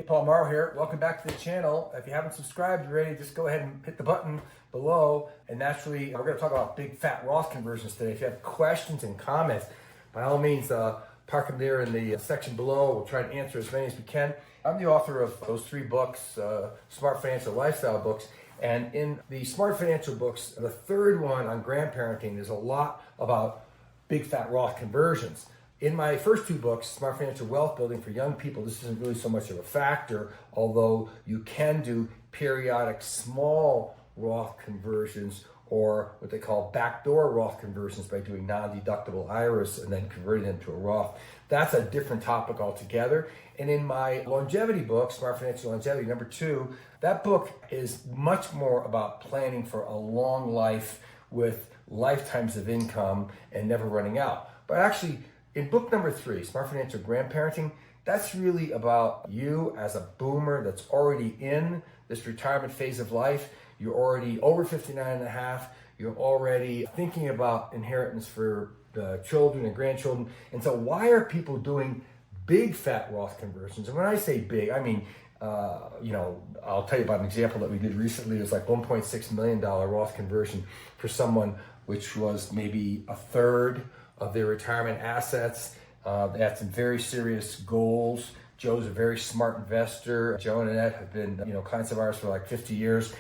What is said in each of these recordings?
Paul Mauro here. Welcome back to the channel. If you haven't subscribed already, just go ahead and hit the button below. And naturally, we're going to talk about big fat Roth conversions today. If you have questions and comments, by all means, park them there in the section below. We'll try to answer as many as we can. I'm the author of those 3 books, Smart Financial Lifestyle books. And in the Smart Financial books, the 3rd one on grandparenting, there's a lot about big fat Roth conversions. In my first 2 books, Smart Financial Wealth Building for Young People, this isn't really so much of a factor, although you can do periodic small Roth conversions or what they call backdoor Roth conversions by doing non-deductible IRAs and then converting them to a Roth. That's a different topic altogether. And in my longevity book, Smart Financial Longevity, number 2, that book is much more about planning for a long life with lifetimes of income and never running out. But actually, in book number 3, Smart Financial Grandparenting, that's really about you as a boomer that's already in this retirement phase of life. You're already over 59 and a half. You're already thinking about inheritance for children and grandchildren. And so why are people doing big fat Roth conversions? And when I say big, I mean, I'll tell you about an example that we did recently. It was like $1.6 million Roth conversion for someone, which was maybe a third of their retirement assets. They had some very serious goals. Joe's a very smart investor. Joe and Annette have been, clients of ours for like 50 years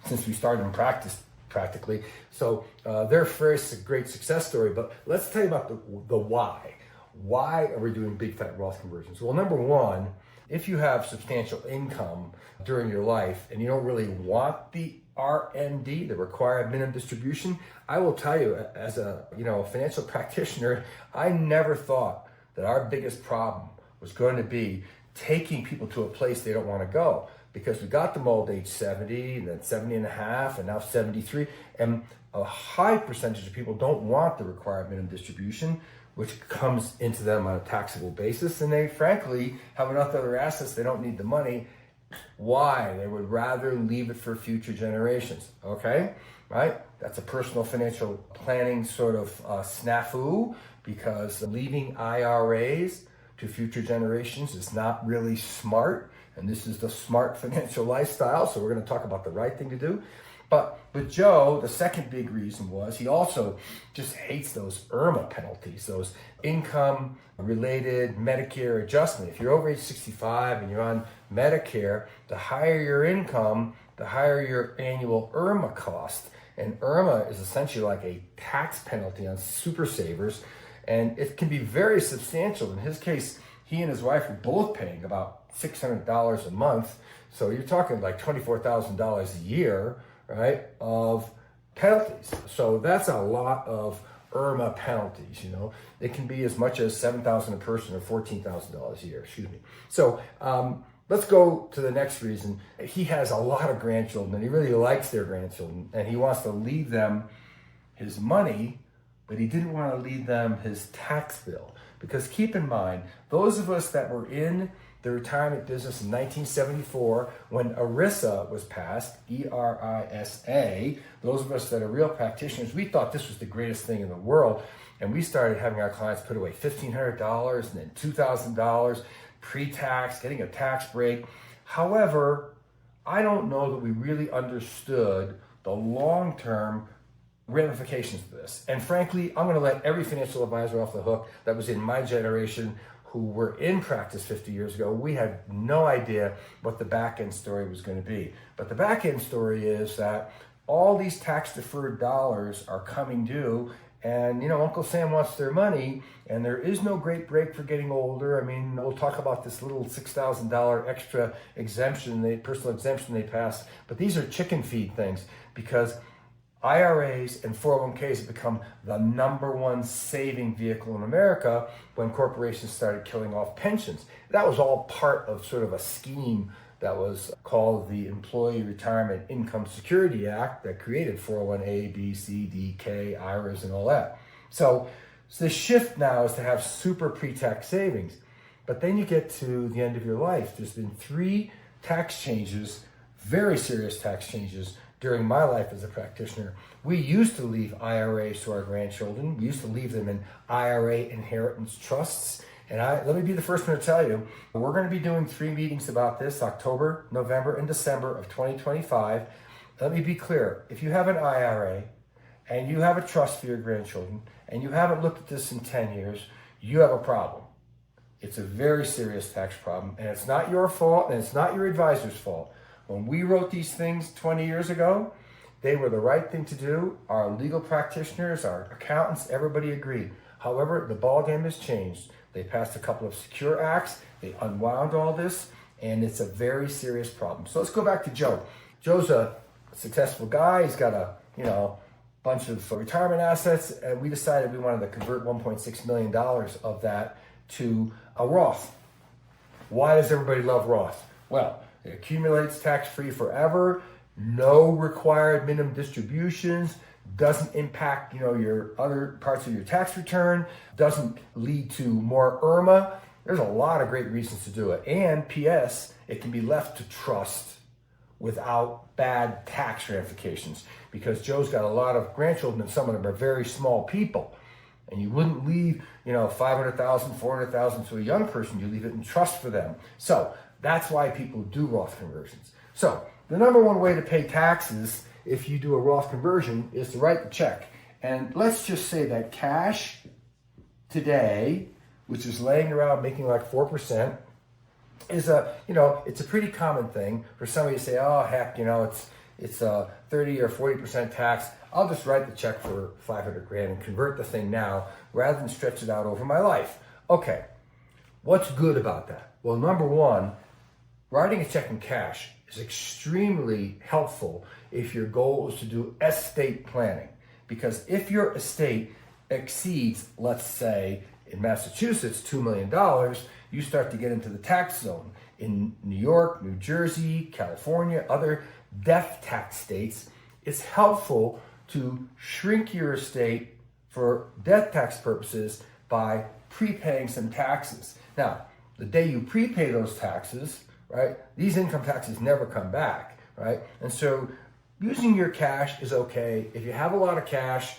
since we started in practice, practically. So they're a very great success story. But let's tell you about the why. Why are we doing big fat Roth conversions? Well, number 1, if you have substantial income during your life and you don't really want the RMD, the required minimum distribution, I will tell you, as a financial practitioner, I never thought that our biggest problem was going to be taking people to a place they don't want to go, because we got them all to age 70, and then 70 and a half, and now 73, and a high percentage of people don't want the required minimum distribution, which comes into them on a taxable basis, and they frankly have enough other assets, they don't need the money. Why? They would rather leave it for future generations, okay? Right? That's a personal financial planning sort of snafu, because leaving IRAs to future generations is not really smart, and this is the smart financial lifestyle, so we're going to talk about the right thing to do. But with Joe, the second big reason was he also just hates those IRMAA penalties, those income-related Medicare adjustment. If you're over age 65 and you're on Medicare, the higher your income, the higher your annual IRMAA cost. And IRMAA is essentially like a tax penalty on super savers, and it can be very substantial. In his case, he and his wife were both paying about $600 a month, so you're talking like $24,000 a year, right, of penalties. So that's a lot of IRMAA penalties, It can be as much as $7,000 a person or $14,000 a year, excuse me. So let's go to the next reason. He has a lot of grandchildren, and he really likes their grandchildren, and he wants to leave them his money, but he didn't want to leave them his tax bill. Because keep in mind, those of us that were in the retirement business in 1974, when ERISA was passed, ERISA, those of us that are real practitioners, we thought this was the greatest thing in the world. And we started having our clients put away $1,500 and then $2,000 pre-tax, getting a tax break. However, I don't know that we really understood the long-term ramifications of this. And frankly, I'm going to let every financial advisor off the hook that was in my generation who were in practice 50 years ago. We had no idea what the back end story was going to be. But the back end story is that all these tax deferred dollars are coming due, and Uncle Sam wants their money, and there is no great break for getting older. I mean, we'll talk about this little $6,000 extra exemption, personal exemption they passed, but these are chicken feed things, because IRAs and 401ks have become the #1 saving vehicle in America when corporations started killing off pensions. That was all part of sort of a scheme that was called the Employee Retirement Income Security Act that created 401A, B, C, D, K, IRAs, and all that. So the shift now is to have super pre-tax savings. But then you get to the end of your life. There's been 3 tax changes, very serious tax changes, during my life as a practitioner. We used to leave IRAs to our grandchildren. We used to leave them in IRA inheritance trusts. And let me be the first one to tell you, we're going to be doing 3 meetings about this, October, November, and December of 2025. Let me be clear. If you have an IRA and you have a trust for your grandchildren and you haven't looked at this in 10 years, you have a problem. It's a very serious tax problem, and it's not your fault and it's not your advisor's fault. When we wrote these things 20 years ago, they were the right thing to do. Our legal practitioners, our accountants, everybody agreed. However, the ballgame has changed. They passed a couple of secure acts. They unwound all this, and it's a very serious problem. So let's go back to Joe. Joe's a successful guy. He's got a bunch of retirement assets, and we decided we wanted to convert $1.6 million of that to a Roth. Why does everybody love Roth? Well, it accumulates tax-free forever, no required minimum distributions, doesn't impact your other parts of your tax return, doesn't lead to more IRMAA. There's a lot of great reasons to do it. And P.S., it can be left to trust without bad tax ramifications, because Joe's got a lot of grandchildren and some of them are very small people. And you wouldn't leave, $500,000, $400,000 to a young person. You leave it in trust for them. So that's why people do Roth conversions. So the number one way to pay taxes if you do a Roth conversion is to write the check. And let's just say that cash today, which is laying around making like 4%, is it's a pretty common thing for somebody to say, oh heck, it's a 30 or 40% tax. I'll just write the check for $500,000 and convert the thing now rather than stretch it out over my life. Okay, what's good about that? Well, number one, writing a check in cash is extremely helpful if your goal is to do estate planning. Because if your estate exceeds, let's say, in Massachusetts, $2 million, you start to get into the tax zone. In New York, New Jersey, California, other death tax states, it's helpful to shrink your estate for death tax purposes by prepaying some taxes. Now, the day you prepay those taxes, right, these income taxes never come back, right? And so using your cash is okay. If you have a lot of cash,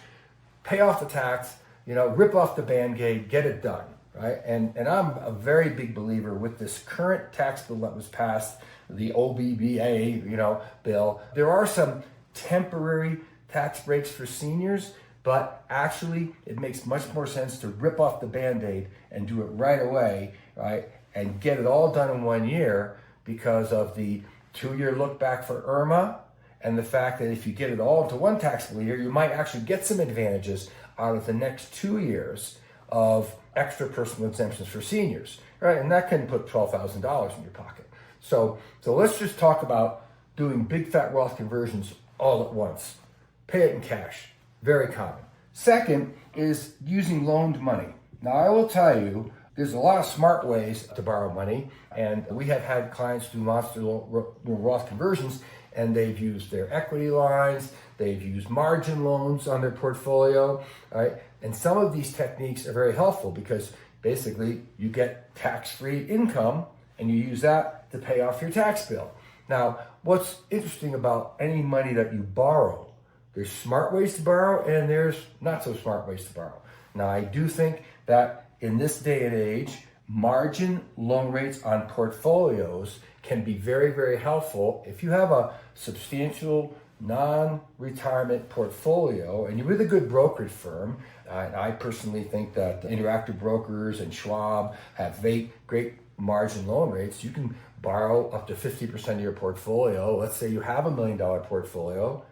pay off the tax, rip off the Band-Aid, get it done, right? And I'm a very big believer with this current tax bill that was passed, the OBBA, bill. There are some temporary tax breaks for seniors, but actually it makes much more sense to rip off the Band-Aid and do it right away, right? And get it all done in 1 year because of the 2-year look back for IRMAA and the fact that if you get it all into one taxable year, you might actually get some advantages out of the next 2 years of extra personal exemptions for seniors, right? And that can put $12,000 in your pocket. So let's just talk about doing big fat Roth conversions all at once. Pay it in cash, very common. Second is using loaned money. Now I will tell you, there's a lot of smart ways to borrow money, and we have had clients do monster Roth conversions, and they've used their equity lines, they've used margin loans on their portfolio, right? And some of these techniques are very helpful because basically you get tax-free income and you use that to pay off your tax bill. Now, what's interesting about any money that you borrow, there's smart ways to borrow and there's not so smart ways to borrow. Now, I do think that in this day and age, margin loan rates on portfolios can be very, very helpful. If you have a substantial non-retirement portfolio and you're with a good brokerage firm, I personally think that Interactive Brokers and Schwab have great margin loan rates. You can borrow up to 50% of your portfolio. Let's say you have $1 million portfolio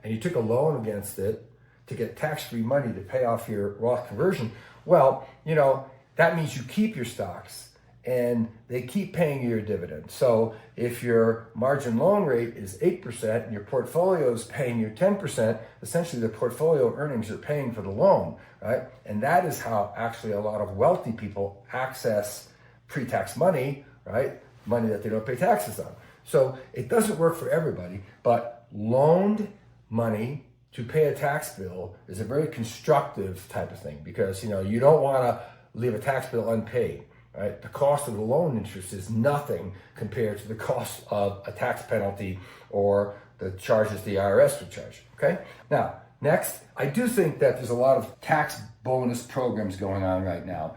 and you took a loan against it to get tax-free money to pay off your Roth conversion. Well, that means you keep your stocks and they keep paying you your dividend. So if your margin loan rate is 8% and your portfolio is paying you 10%, essentially the portfolio earnings are paying for the loan, right? And that is how actually a lot of wealthy people access pre-tax money, right? Money that they don't pay taxes on. So it doesn't work for everybody, but loaned money to pay a tax bill is a very constructive type of thing because, you don't want to leave a tax bill unpaid. Right? The cost of the loan interest is nothing compared to the cost of a tax penalty or the charges the IRS would charge. Okay? Now, next, I do think that there's a lot of tax bonus programs going on right now.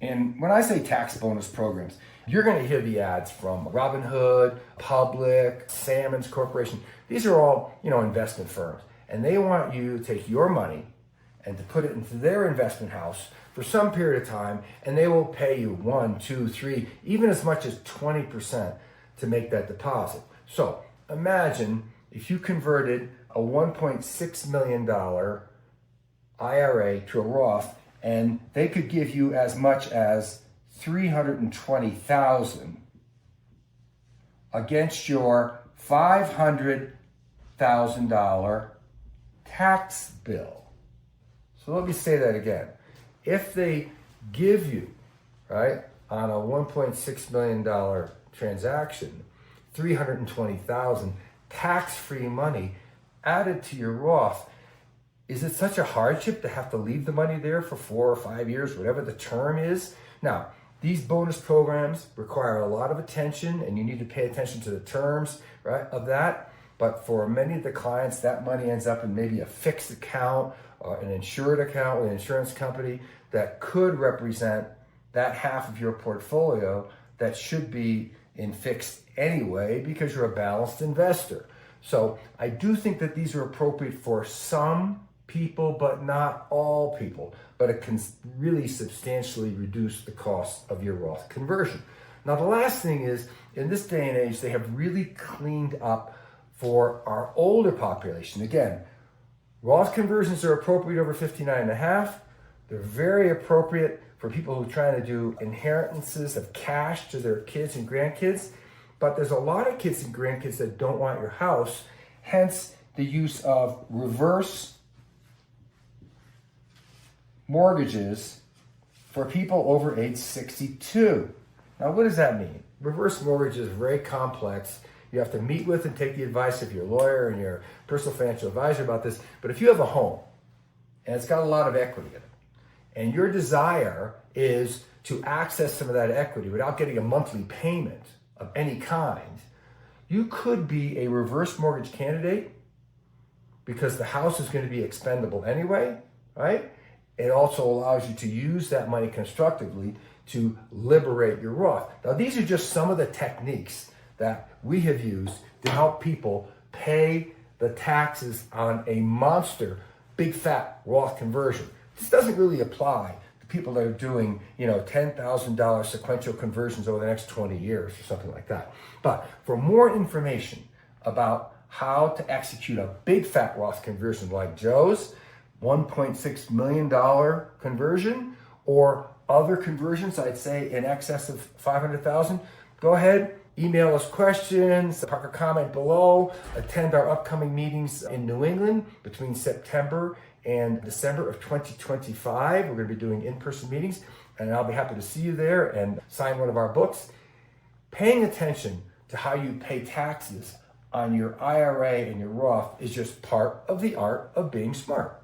And when I say tax bonus programs, you're going to hear the ads from Robinhood, Public, Salmons Corporation. These are all, investment firms. And they want you to take your money and to put it into their investment house for some period of time, and they will pay you 1, 2, 3, even as much as 20% to make that deposit. So imagine if you converted a $1.6 million IRA to a Roth, and they could give you as much as $320,000 against your $500,000 tax bill. So let me say that again. If they give you, right, on a $1.6 million transaction, $320,000 tax-free money added to your Roth, is it such a hardship to have to leave the money there for 4 or 5 years, whatever the term is? Now, these bonus programs require a lot of attention, and you need to pay attention to the terms, right, of that. But for many of the clients, that money ends up in maybe a fixed account or an insured account with an insurance company that could represent that half of your portfolio that should be in fixed anyway because you're a balanced investor. So I do think that these are appropriate for some people, but not all people. But it can really substantially reduce the cost of your Roth conversion. Now, the last thing is, in this day and age, they have really cleaned up for our older population. Again, Roth conversions are appropriate over 59 and a half. They're very appropriate for people who are trying to do inheritances of cash to their kids and grandkids. But there's a lot of kids and grandkids that don't want your house, hence the use of reverse mortgages for people over age 62. Now, what does that mean? Reverse mortgage is very complex. You have to meet with and take the advice of your lawyer and your personal financial advisor about this. But if you have a home and it's got a lot of equity in it, and your desire is to access some of that equity without getting a monthly payment of any kind, you could be a reverse mortgage candidate because the house is going to be expendable anyway, right? It also allows you to use that money constructively to liberate your Roth. Now, these are just some of the techniques that we have used to help people pay the taxes on a monster, big fat Roth conversion. This doesn't really apply to people that are doing, $10,000 sequential conversions over the next 20 years or something like that. But for more information about how to execute a big fat Roth conversion like Joe's $1.6 million conversion, or other conversions, I'd say in excess of 500,000, go ahead, email us questions, park a comment below, attend our upcoming meetings in New England between September and December of 2025. We're going to be doing in-person meetings, and I'll be happy to see you there and sign one of our books. Paying attention to how you pay taxes on your IRA and your Roth is just part of the art of being smart.